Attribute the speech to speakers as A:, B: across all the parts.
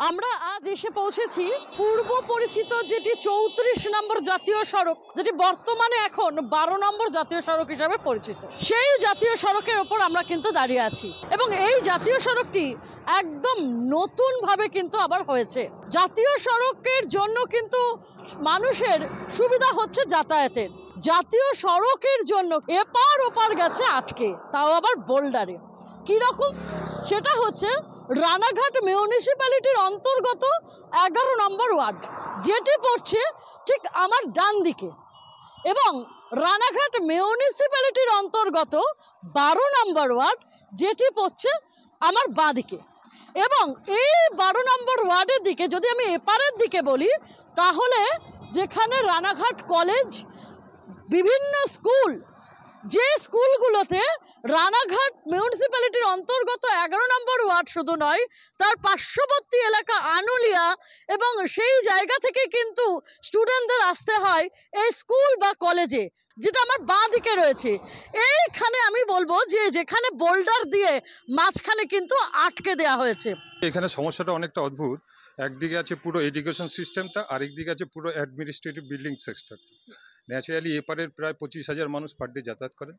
A: আমরা আজ এসে পৌঁছেছি পূর্ব পরিচিত যেটি ৩৪ নম্বর জাতীয় সড়ক, যেটি বর্তমানে এখন ১২ নম্বর জাতীয় সড়ক হিসাবে পরিচিত। সেই জাতীয় সড়কের ওপর আমরা কিন্তু দাঁড়িয়ে আছি এবং এই জাতীয় সড়কটি একদম নতুনভাবে কিন্তু আবার হয়েছে। জাতীয় সড়কের জন্য কিন্তু মানুষের সুবিধা হচ্ছে যাতায়াতের। জাতীয় সড়কের জন্য এপার ওপার গেছে আটকে, তাও আবার বোল্ডারে। কীরকম? সেটা হচ্ছে রানাঘাট মিউনিসিপ্যালিটির অন্তর্গত ১১ নম্বর ওয়ার্ড, যেটি পড়ছে ঠিক আমার ডান দিকে, এবং রানাঘাট মিউনিসিপ্যালিটির অন্তর্গত ১২ নম্বর ওয়ার্ড, যেটি পড়ছে আমার বাঁ দিকে। এবং এই ১২ নম্বর ওয়ার্ডের দিকে যদি আমি এপারের দিকে বলি, তাহলে যেখানে রানাঘাট কলেজ, বিভিন্ন স্কুল, যে স্কুলগুলোতে রানাঘাট মিউনিসিপ্যালিটির অন্তর্গত ১১ নম্বর ওয়ার্ড শুধু নয়, তার পার্শ্ববর্তী এলাকা আনুলিয়া, এবং সেই জায়গা থেকে কিন্তু স্টুডেন্টদের আসতে হয় এই স্কুল বা কলেজে, যেটা আমার বাঁ দিকে রয়েছে। এইখানে আমি বলবো যে যেখানে বোল্ডার দিয়ে মাঝখানে কিন্তু আটকে দেওয়া হয়েছে।
B: এখানে সমস্যাটা অনেকটা অদ্ভুত। একদিকে আছে পুরো এডুকেশন সিস্টেমটা, আরেকদিকে আছে পুরো অ্যাডমিনিস্ট্রেটিভ বিল্ডিং সেক্টরটা। ন্যাচারালি এপারের প্রায় ২৫,০০০ মানুষ পার ডে যাতায়াত করেন।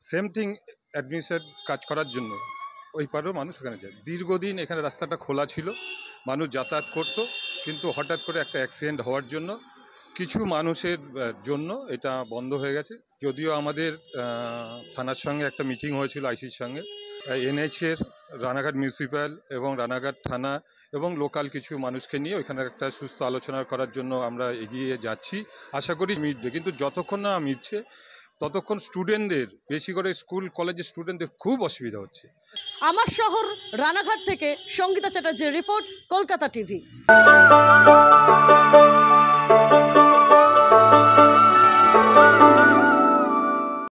B: সেম থিং অ্যাডমিনিস্ট্রেটিভ কাজ করার জন্য ওই পারেও মানুষ এখানে যায়। দীর্ঘদিন এখানে রাস্তাটা খোলা ছিল, মানুষ যাতায়াত করতো, কিন্তু হঠাৎ করে একটা অ্যাক্সিডেন্ট হওয়ার জন্য কিছু মানুষের জন্য এটা বন্ধ হয়ে গেছে। যদিও আমাদের থানার সঙ্গে একটা মিটিং হয়েছিল আইসির সঙ্গে, এনএইচের, রানাঘাট মিউনিসিপ্যাল এবং রানাঘাট থানা এবং লোকাল কিছু মানুষকে নিয়ে ওইখানে একটা সুস্থ আলোচনা করার জন্য আমরা এগিয়ে যাচ্ছি। আশা করি মিটবে, কিন্তু যতক্ষণ না মিটছে ততক্ষণ স্টুডেন্টদের, বেশি করে স্কুল কলেজের স্টুডেন্টদের খুব অসুবিধা হচ্ছে।
A: আমার শহর রানাঘাট থেকে সঙ্গীতা চ্যাটার্জির রিপোর্ট, কলকাতা টিভি।